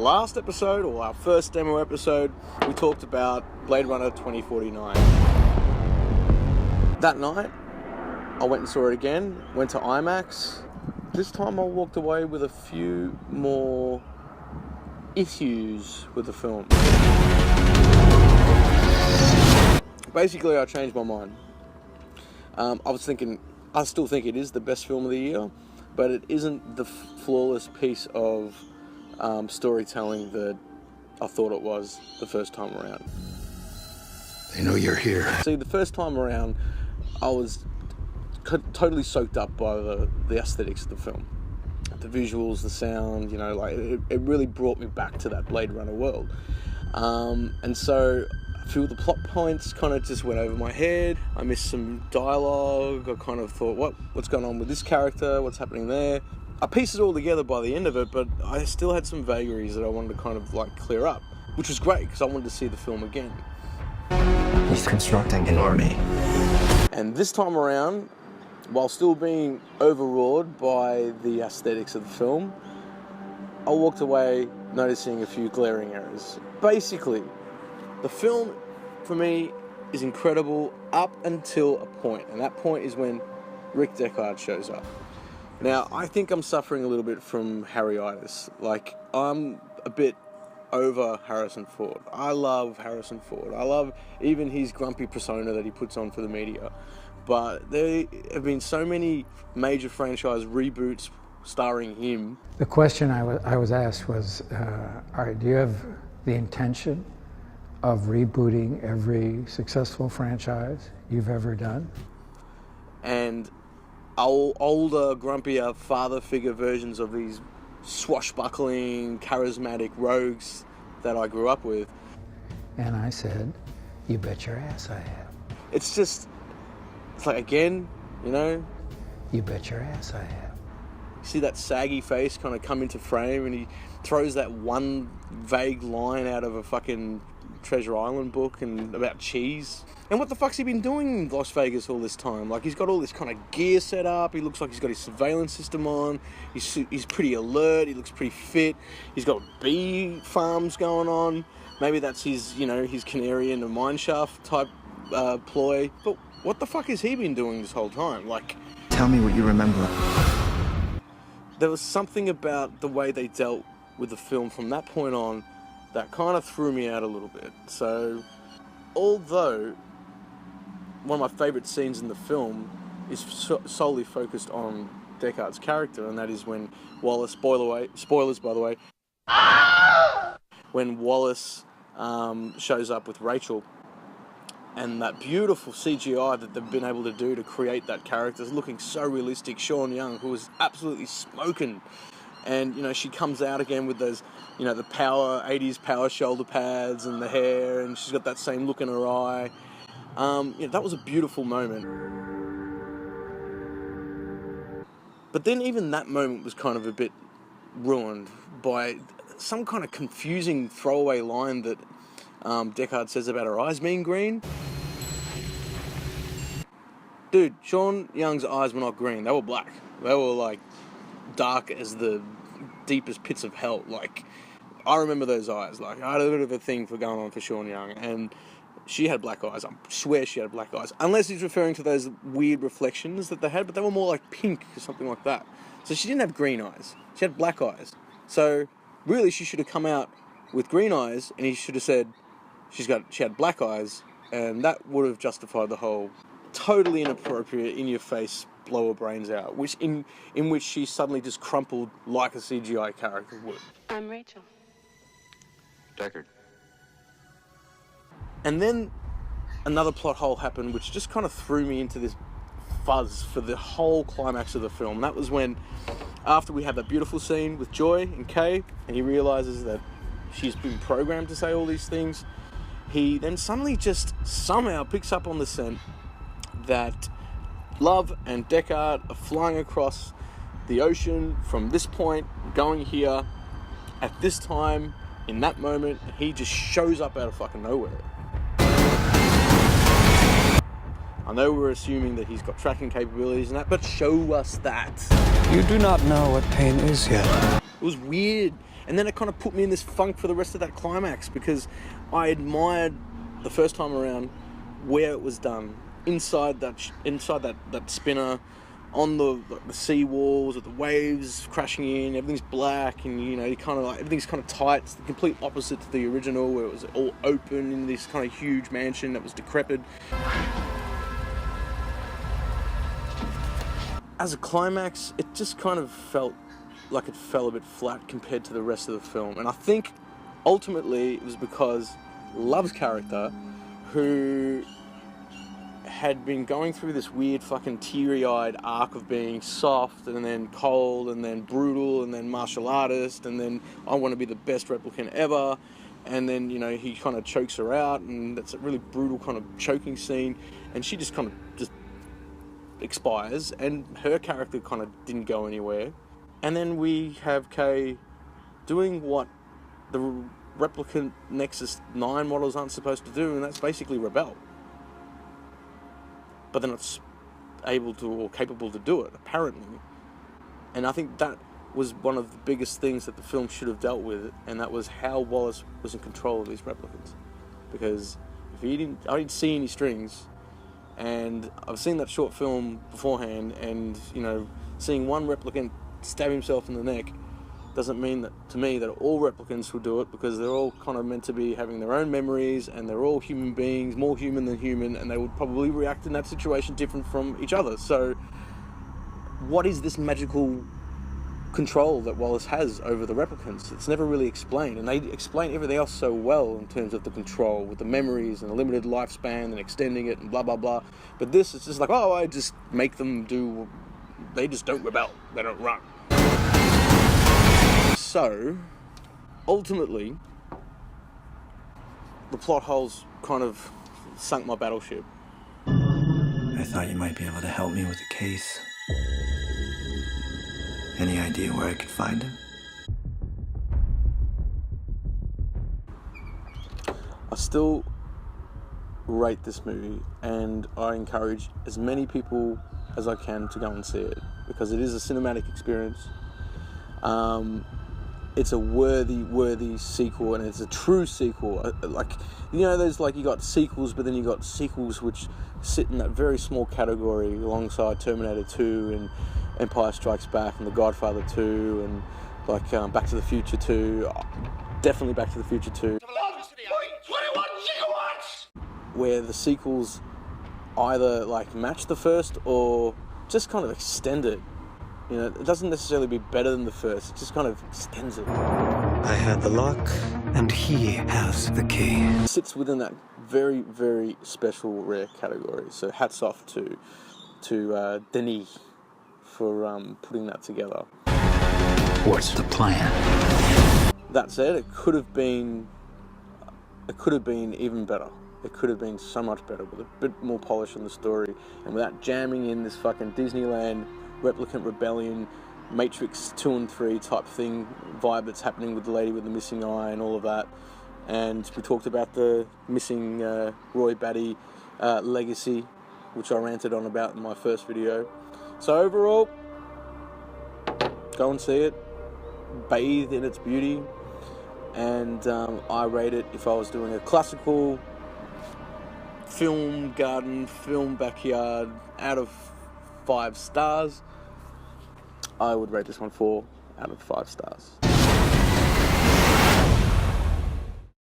last episode, or our first demo episode, we talked about Bladerunner 2049. That night, I went and saw it again, went to IMAX. This time I walked away with a few more issues with the film. Basically, I changed my mind. I still think it is the best film of the year, but it isn't the flawless piece of storytelling that I thought it was the first time around. They know you're here. See, the first time around, I was totally soaked up by the aesthetics of the film. The visuals, the sound, it really brought me back to that Blade Runner world. And so a few of the plot points kind of just went over my head. I missed some dialogue. I kind of thought, what's going on with this character? What's happening there? I pieced it all together by the end of it, but I still had some vagaries that I wanted to kind of clear up, which was great because I wanted to see the film again. He's constructing an army. And this time around, while still being overawed by the aesthetics of the film, I walked away noticing a few glaring errors. Basically, the film, for me, is incredible up until a point, and that point is when Rick Deckard shows up. Now, I think I'm suffering a little bit from Harryitis. I'm a bit over Harrison Ford. I love Harrison Ford. I love even his grumpy persona that he puts on for the media. But there have been so many major franchise reboots starring him. The question I was asked was, do you have the intention of rebooting every successful franchise you've ever done? And older, grumpier father figure versions of these swashbuckling, charismatic rogues that I grew up with. And I said, you bet your ass I have. It's again, You bet your ass I have. You see that saggy face kind of come into frame, and he throws that one vague line out of a fucking Treasure Island book and about cheese. And what the fuck's he been doing in Las Vegas all this time? He's got all this kind of gear set up. He looks like he's got his surveillance system on. He's pretty alert. He looks pretty fit. He's got bee farms going on. Maybe that's his, his canary in a mine shaft type ploy. But what the fuck has he been doing this whole time? Tell me what you remember. There was something about the way they dealt with the film from that point on that kind of threw me out a little bit. So, although one of my favourite scenes in the film is solely focused on Deckard's character, and that is when Wallace, spoilers by the way, when Wallace shows up with Rachel, and that beautiful CGI that they've been able to do to create that character is looking so realistic. Sean Young, who was absolutely smoking, and she comes out again with those, the 80s power shoulder pads and the hair, and she's got that same look in her eye. That was a beautiful moment. But then even that moment was kind of a bit ruined by some kind of confusing throwaway line that Deckard says about her eyes being green. Dude, Sean Young's eyes were not green. They were black. They were dark as the deepest pits of hell. I remember those eyes. I had a bit of a thing for going on for Sean Young, and she had black eyes. I swear she had black eyes. Unless he's referring to those weird reflections that they had, but they were more like pink or something like that. So she didn't have green eyes. She had black eyes. So really she should have come out with green eyes, and he should have said she had black eyes, and that would have justified the whole totally inappropriate, in-your-face, blow her brains out, in which she suddenly just crumpled like a CGI character would. I'm Rachel. Deckard. And then another plot hole happened, which just kind of threw me into this fuzz for the whole climax of the film. That was when, after we had that beautiful scene with Joy and Kay, and he realizes that she's been programmed to say all these things, he then suddenly just somehow picks up on the scent that Love and Deckard are flying across the ocean from this point, going here, at this time, in that moment. He just shows up out of fucking nowhere. I know we're assuming that he's got tracking capabilities and that, but show us that. You do not know what pain is yet. It was weird. And then it kind of put me in this funk for the rest of that climax, because I admired the first time around where it was done, inside that spinner, on the sea walls, with the waves crashing in, everything's black, and you kind of like everything's kind of tight. It's the complete opposite to the original, where it was all open in this kind of huge mansion that was decrepit. As a climax, it just kind of felt like it fell a bit flat compared to the rest of the film, and I think ultimately it was because Love's character, who had been going through this weird fucking teary-eyed arc of being soft and then cold and then brutal and then martial artist and then I want to be the best replicant ever, and then he kind of chokes her out, and that's a really brutal kind of choking scene, and she just kind of just expires, and her character kind of didn't go anywhere. And then we have Kay doing what the replicant Nexus 9 models aren't supposed to do, and that's basically rebel. But they're not able to or capable to do it, apparently. And I think that was one of the biggest things that the film should have dealt with, and that was how Wallace was in control of these replicants. Because I didn't see any strings, and I've seen that short film beforehand, and seeing one replicant stab himself in the neck doesn't mean that to me that all replicants will do it, because they're all kind of meant to be having their own memories, and they're all human beings, more human than human, and they would probably react in that situation different from each other. So what is this magical control that Wallace has over the replicants? It's never really explained, and they explain everything else so well in terms of the control with the memories and the limited lifespan and extending it and blah blah blah. But this is just like, oh, I just make them do, they just don't rebel, they don't run. So, ultimately, the plot holes kind of sunk my battleship. I thought you might be able to help me with the case. Any idea where I could find him? I still rate this movie, and I encourage as many people as I can to go and see it, because it is a cinematic experience. It's a worthy sequel, and it's a true sequel. There's you got sequels, but then you got sequels which sit in that very small category alongside Terminator 2 and Empire Strikes Back and The Godfather 2 and Back to the Future 2. Definitely Back to the Future 2. 21 gigawatts! Where the sequels either match the first or just kind of extend it. It doesn't necessarily be better than the first, it just kind of extends it. I had the lock, and he has the key. It sits within that very, very special, rare category. So hats off to Denis for putting that together. What's the plan? That said, it could have been even better. It could have been so much better, with a bit more polish on the story, and without jamming in this fucking Disneyland Replicant Rebellion, Matrix 2 and 3 type thing vibe that's happening with the lady with the missing eye and all of that. And we talked about the missing Roy Batty legacy, which I ranted on about in my first video. So overall, go and see it, bathe in its beauty, and I rate it, if I was doing a classical film garden, film backyard, out of 5 stars, I would rate this one 4 out of 5 stars.